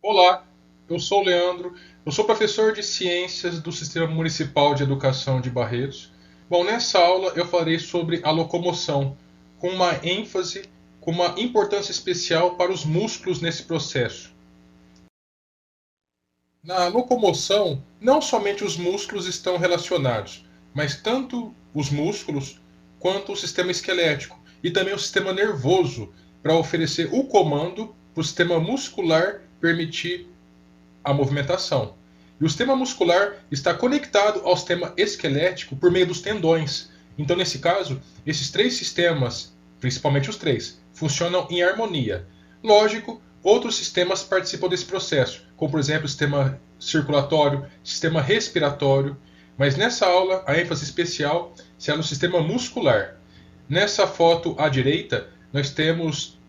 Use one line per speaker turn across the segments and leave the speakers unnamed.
Olá, eu sou o Leandro, eu sou professor de Ciências do Sistema Municipal de Educação de Barretos. Bom, nessa aula eu falarei sobre a locomoção, com uma ênfase, com uma importância especial para os músculos nesse processo. Na locomoção, não somente os músculos estão relacionados, mas tanto os músculos quanto o sistema esquelético e também o sistema nervoso, para oferecer o comando para o sistema muscular permitir a movimentação. E o sistema muscular está conectado ao sistema esquelético por meio dos tendões. Então, nesse caso, esses três sistemas, principalmente os três, funcionam em harmonia. Lógico, outros sistemas participam desse processo, como por exemplo o sistema circulatório, sistema respiratório, mas nessa aula a ênfase especial será no sistema muscular. Nessa foto à direita, nós temos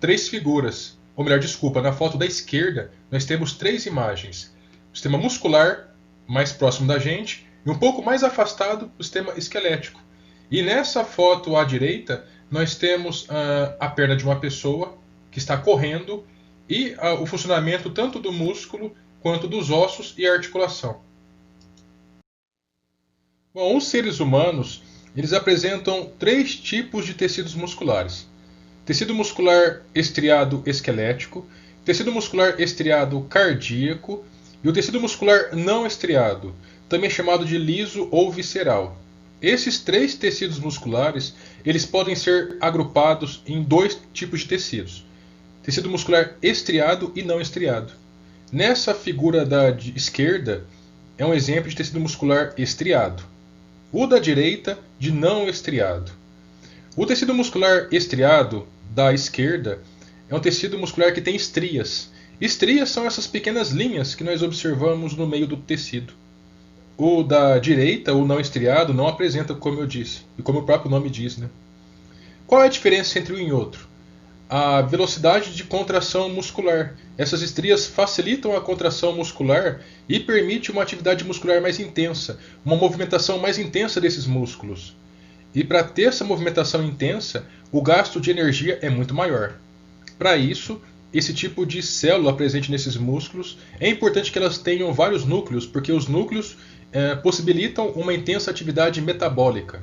três figuras. Ou melhor, desculpa, na foto da esquerda nós temos três imagens. O sistema muscular, mais próximo da gente, e um pouco mais afastado o sistema esquelético. E nessa foto à direita nós temos a perna de uma pessoa que está correndo e o funcionamento tanto do músculo quanto dos ossos e a articulação. Bom, os seres humanos eles apresentam três tipos de tecidos musculares: tecido muscular estriado esquelético, tecido muscular estriado cardíaco e o tecido muscular não estriado, também chamado de liso ou visceral. Esses três tecidos musculares eles podem ser agrupados em dois tipos de tecidos: tecido muscular estriado e não estriado. Nessa figura da esquerda é um exemplo de tecido muscular estriado. O da direita de não estriado. O tecido muscular estriado da esquerda é um tecido muscular que tem estrias. Estrias são essas pequenas linhas que nós observamos no meio do tecido. O da direita, o não estriado, não apresenta, como eu disse, e como o próprio nome diz, né? Qual é a diferença entre um e outro? A velocidade de contração muscular. Essas estrias facilitam a contração muscular e permitem uma atividade muscular mais intensa, uma movimentação mais intensa desses músculos. E para ter essa movimentação intensa, o gasto de energia é muito maior. Para isso, esse tipo de célula presente nesses músculos, é importante que elas tenham vários núcleos, porque os núcleos possibilitam uma intensa atividade metabólica.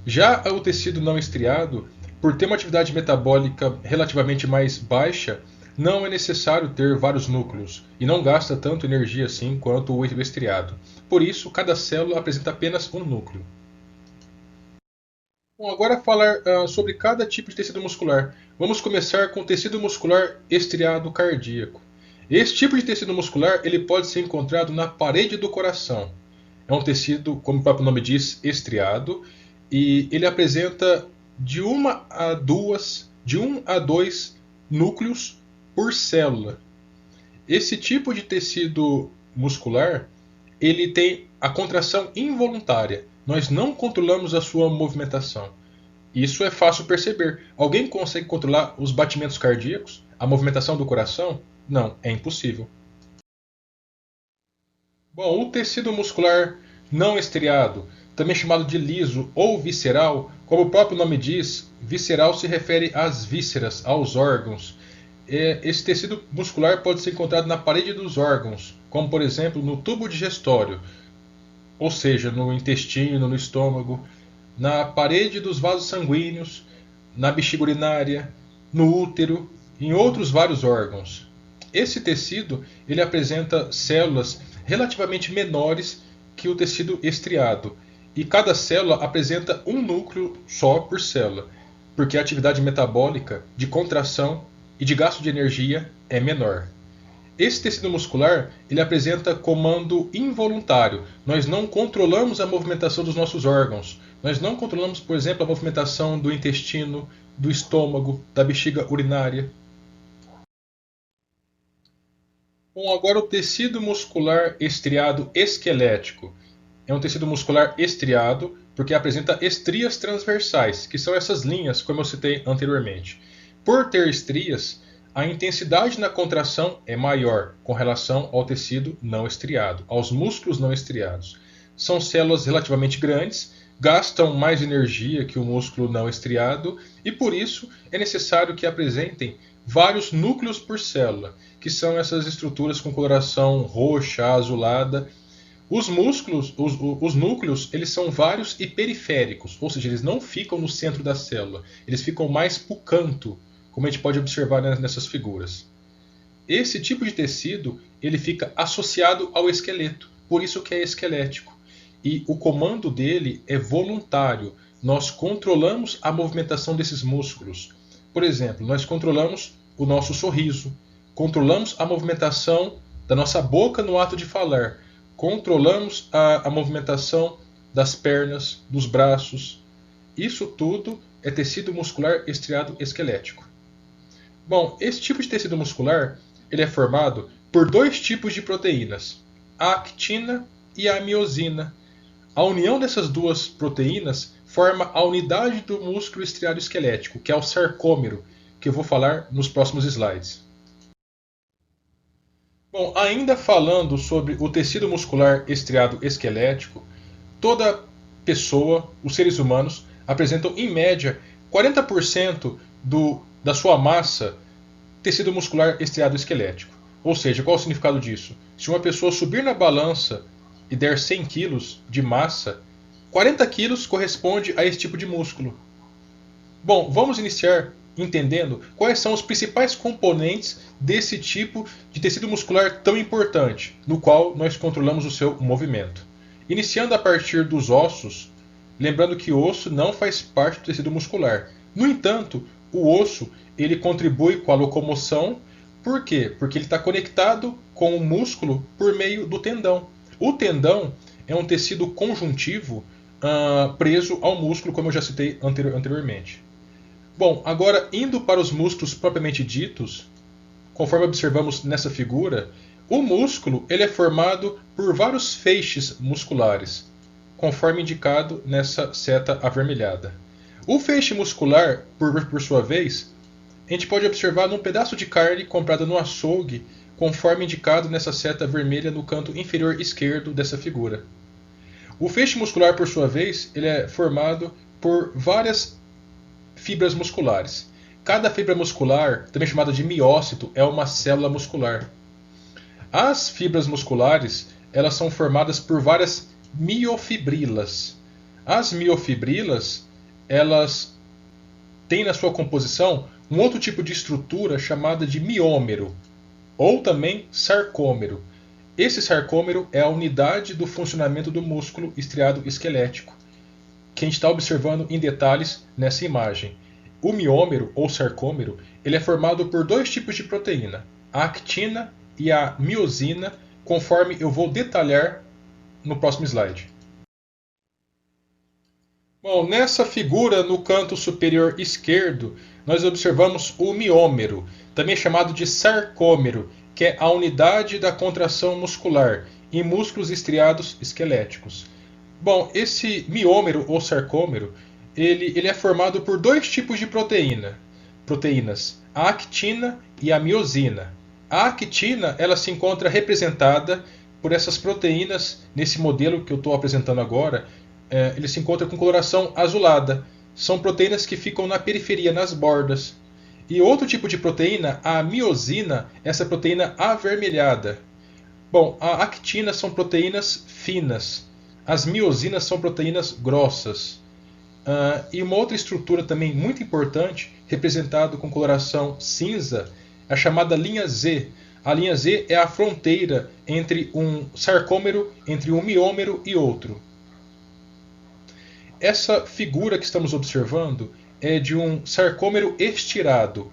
Já o tecido não estriado, por ter uma atividade metabólica relativamente mais baixa, não é necessário ter vários núcleos e não gasta tanto energia assim quanto o estriado. Por isso, cada célula apresenta apenas um núcleo. Bom, agora falar sobre cada tipo de tecido muscular. Vamos começar com o tecido muscular estriado cardíaco. Esse tipo de tecido muscular ele pode ser encontrado na parede do coração. É um tecido, como o próprio nome diz, estriado, e ele apresenta de um a dois núcleos por célula. Esse tipo de tecido muscular ele tem a contração involuntária. Nós não controlamos a sua movimentação. Isso é fácil perceber. Alguém consegue controlar os batimentos cardíacos? A movimentação do coração? Não, é impossível. Bom, o tecido muscular não estriado, também chamado de liso ou visceral, como o próprio nome diz, visceral se refere às vísceras, aos órgãos. Esse tecido muscular pode ser encontrado na parede dos órgãos, como por exemplo no tubo digestório, ou seja, no intestino, no estômago, na parede dos vasos sanguíneos, na bexiga urinária, no útero, em outros vários órgãos. Esse tecido ele apresenta células relativamente menores que o tecido estriado, e cada célula apresenta um núcleo só por célula, porque a atividade metabólica de contração e de gasto de energia é menor. Esse tecido muscular ele apresenta comando involuntário. Nós não controlamos a movimentação dos nossos órgãos. Nós não controlamos, por exemplo, a movimentação do intestino, do estômago, da bexiga urinária. Bom, agora o tecido muscular estriado esquelético. É um tecido muscular estriado porque apresenta estrias transversais, que são essas linhas, como eu citei anteriormente. Por ter estrias, a intensidade na contração é maior com relação ao tecido não estriado, aos músculos não estriados. São células relativamente grandes, gastam mais energia que o músculo não estriado e por isso é necessário que apresentem vários núcleos por célula, que são essas estruturas com coloração roxa, azulada. Os músculos, os núcleos, eles são vários e periféricos, ou seja, eles não ficam no centro da célula, eles ficam mais para o canto, como a gente pode observar nessas figuras. Esse tipo de tecido ele fica associado ao esqueleto, por isso que é esquelético. E o comando dele é voluntário. Nós controlamos a movimentação desses músculos. Por exemplo, nós controlamos o nosso sorriso, controlamos a movimentação da nossa boca no ato de falar, controlamos a movimentação das pernas, dos braços. Isso tudo é tecido muscular estriado esquelético. Bom, esse tipo de tecido muscular ele é formado por dois tipos de proteínas, a actina e a miosina. A união dessas duas proteínas forma a unidade do músculo estriado esquelético, que é o sarcômero, que eu vou falar nos próximos slides. Bom, ainda falando sobre o tecido muscular estriado esquelético, toda pessoa, os seres humanos, apresentam em média 40% da sua massa tecido muscular estriado esquelético. Ou seja, qual é o significado disso? Se uma pessoa subir na balança e der 100 kg de massa, 40 kg corresponde a esse tipo de músculo. Bom, vamos iniciar entendendo quais são os principais componentes desse tipo de tecido muscular tão importante, no qual nós controlamos o seu movimento. Iniciando a partir dos ossos, lembrando que o osso não faz parte do tecido muscular. No entanto, o osso ele contribui com a locomoção. Por quê? Porque ele está conectado com o músculo por meio do tendão. O tendão é um tecido conjuntivo preso ao músculo, como eu já citei anteriormente. Bom, agora indo para os músculos propriamente ditos, conforme observamos nessa figura, o músculo ele é formado por vários feixes musculares, conforme indicado nessa seta avermelhada. O feixe muscular, por sua vez, a gente pode observar num pedaço de carne comprada no açougue, conforme indicado nessa seta vermelha no canto inferior esquerdo dessa figura. O feixe muscular, por sua vez, ele é formado por várias fibras musculares. Cada fibra muscular, também chamada de miócito, é uma célula muscular. As fibras musculares elas são formadas por várias miofibrilas. As miofibrilas elas têm na sua composição um outro tipo de estrutura chamada de miômero, ou também sarcômero. Esse sarcômero é a unidade do funcionamento do músculo estriado esquelético, que a gente está observando em detalhes nessa imagem. O miômero ou sarcômero ele é formado por dois tipos de proteína, a actina e a miosina, conforme eu vou detalhar no próximo slide. Bom, nessa figura no canto superior esquerdo, nós observamos o miômero, também chamado de sarcômero, que é a unidade da contração muscular em músculos estriados esqueléticos. Bom, esse miômero ou sarcômero, ele é formado por dois tipos de proteínas, a actina e a miosina. A actina ela se encontra representada por essas proteínas nesse modelo que eu estou apresentando agora. Ele se encontra com coloração azulada. São proteínas que ficam na periferia, nas bordas. E outro tipo de proteína, a miosina, essa proteína avermelhada. Bom, a actina são proteínas finas. As miosinas são proteínas grossas. E uma outra estrutura também muito importante, representada com coloração cinza, é a chamada linha Z. A linha Z é a fronteira entre um sarcômero, entre um miômero e outro. Essa figura que estamos observando é de um sarcômero estirado.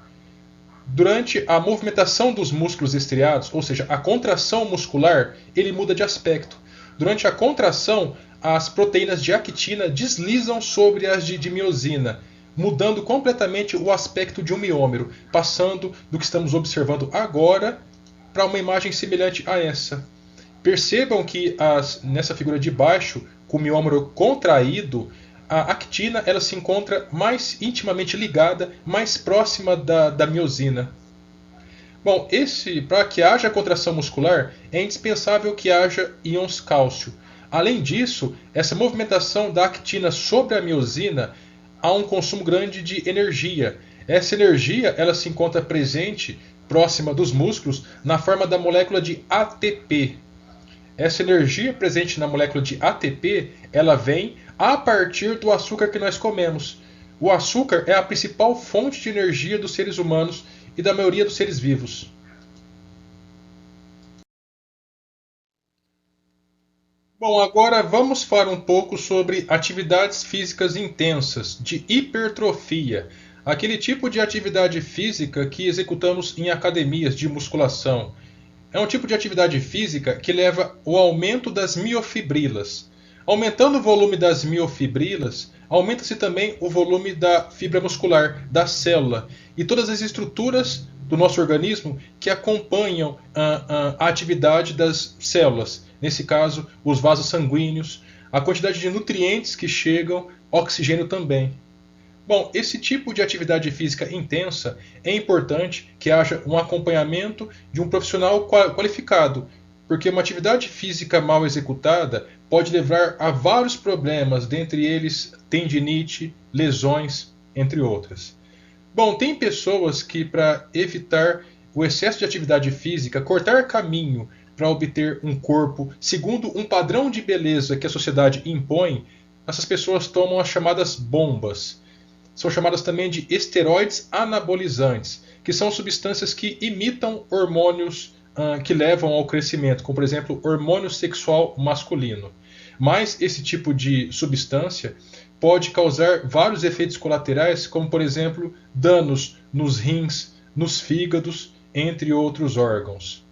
Durante a movimentação dos músculos estriados, ou seja, a contração muscular, ele muda de aspecto. Durante a contração, as proteínas de actina deslizam sobre as de miosina, mudando completamente o aspecto de um miômero, passando do que estamos observando agora para uma imagem semelhante a essa. Percebam que nessa figura de baixo, com o miômero contraído, a actina ela se encontra mais intimamente ligada, mais próxima da miosina. Bom, para que haja contração muscular, é indispensável que haja íons cálcio. Além disso, essa movimentação da actina sobre a miosina há um consumo grande de energia. Essa energia ela se encontra presente próxima dos músculos na forma da molécula de ATP. Essa energia presente na molécula de ATP, ela vem a partir do açúcar que nós comemos. O açúcar é a principal fonte de energia dos seres humanos e da maioria dos seres vivos. Bom, agora vamos falar um pouco sobre atividades físicas intensas, de hipertrofia, aquele tipo de atividade física que executamos em academias de musculação. É um tipo de atividade física que leva ao aumento das miofibrilas. Aumentando o volume das miofibrilas, aumenta-se também o volume da fibra muscular, da célula e todas as estruturas do nosso organismo que acompanham a atividade das células. Nesse caso, os vasos sanguíneos, a quantidade de nutrientes que chegam, oxigênio também. Bom, esse tipo de atividade física intensa é importante que haja um acompanhamento de um profissional qualificado, porque uma atividade física mal executada pode levar a vários problemas, dentre eles tendinite, lesões, entre outras. Bom, tem pessoas que, para evitar o excesso de atividade física, cortar caminho para obter um corpo segundo um padrão de beleza que a sociedade impõe, essas pessoas tomam as chamadas bombas. São chamadas também de esteroides anabolizantes, que são substâncias que imitam hormônios que levam ao crescimento, como por exemplo hormônio sexual masculino. Mas esse tipo de substância pode causar vários efeitos colaterais, como por exemplo danos nos rins, nos fígados, entre outros órgãos.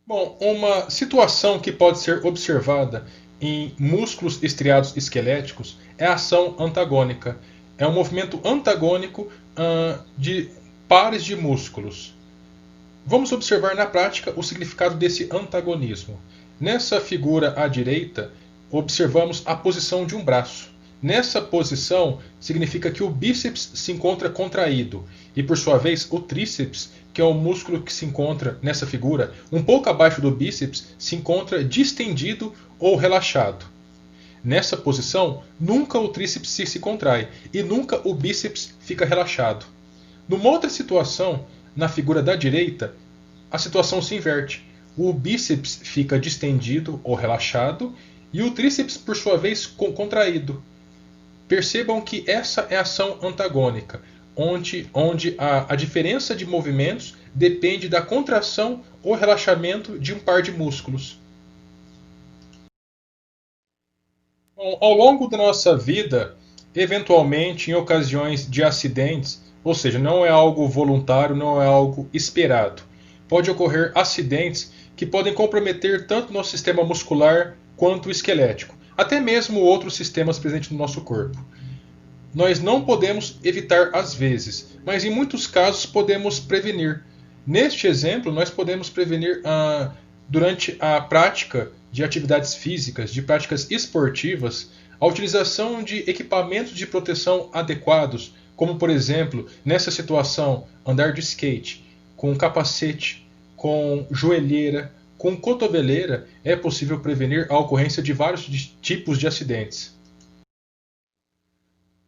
Bom, uma situação que pode ser observada em músculos estriados esqueléticos é a ação antagônica. É um movimento antagônico de pares de músculos. Vamos observar na prática o significado desse antagonismo. Nessa figura à direita, observamos a posição de um braço. Nessa posição, significa que o bíceps se encontra contraído e, por sua vez, o tríceps, que é o músculo que se encontra nessa figura, um pouco abaixo do bíceps, se encontra distendido ou relaxado. Nessa posição, nunca o tríceps se contrai e nunca o bíceps fica relaxado. Numa outra situação, na figura da direita, a situação se inverte. O bíceps fica distendido ou relaxado e o tríceps, por sua vez, contraído. Percebam que essa é a ação antagônica, onde a diferença de movimentos depende da contração ou relaxamento de um par de músculos. Bom, ao longo da nossa vida, eventualmente em ocasiões de acidentes, ou seja, não é algo voluntário, não é algo esperado, pode ocorrer acidentes que podem comprometer tanto o nosso sistema muscular quanto o esquelético, até mesmo outros sistemas presentes no nosso corpo. Nós não podemos evitar às vezes, mas em muitos casos podemos prevenir. Neste exemplo, nós podemos prevenir durante a prática de atividades físicas, de práticas esportivas, a utilização de equipamentos de proteção adequados, como por exemplo, nessa situação, andar de skate, com capacete, com joelheira, com cotoveleira, é possível prevenir a ocorrência de vários tipos de acidentes.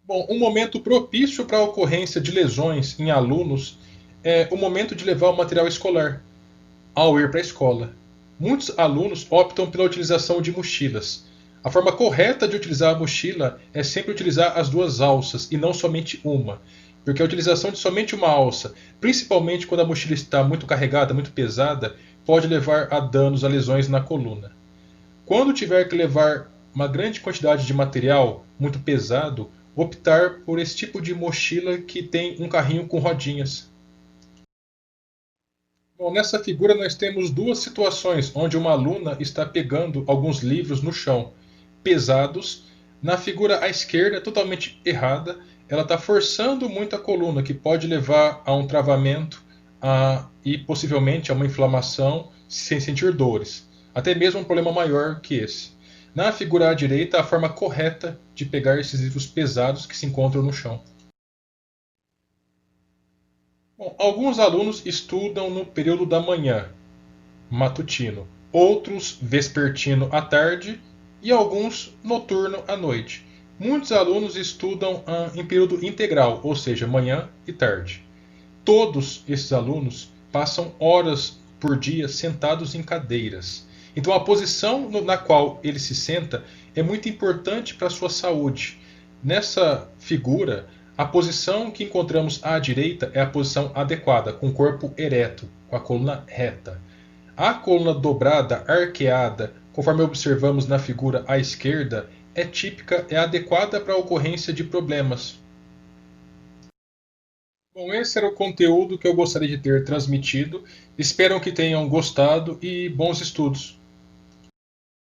Bom, um momento propício para a ocorrência de lesões em alunos é o momento de levar o material escolar ao ir para a escola. Muitos alunos optam pela utilização de mochilas. A forma correta de utilizar a mochila é sempre utilizar as duas alças e não somente uma, porque a utilização de somente uma alça, principalmente quando a mochila está muito carregada, muito pesada, pode levar a danos, a lesões na coluna. Quando tiver que levar uma grande quantidade de material muito pesado, optar por esse tipo de mochila que tem um carrinho com rodinhas. Bom, nessa figura nós temos duas situações onde uma aluna está pegando alguns livros no chão, pesados. Na figura à esquerda, totalmente errada, ela está forçando muito a coluna, que pode levar a um travamento e possivelmente a uma inflamação sem sentir dores. Até mesmo um problema maior que esse. Na figura à direita, a forma correta de pegar esses livros pesados que se encontram no chão. Bom, alguns alunos estudam no período da manhã, matutino, outros vespertino à tarde e alguns noturno à noite. Muitos alunos estudam em período integral, ou seja, manhã e tarde. Todos esses alunos passam horas por dia sentados em cadeiras. Então, a posição na qual ele se senta é muito importante para a sua saúde. Nessa figura, a posição que encontramos à direita é a posição adequada, com o corpo ereto, com a coluna reta. A coluna dobrada, arqueada, conforme observamos na figura à esquerda, é típica, é adequada para a ocorrência de problemas. Bom, esse era o conteúdo que eu gostaria de ter transmitido. Espero que tenham gostado e bons estudos.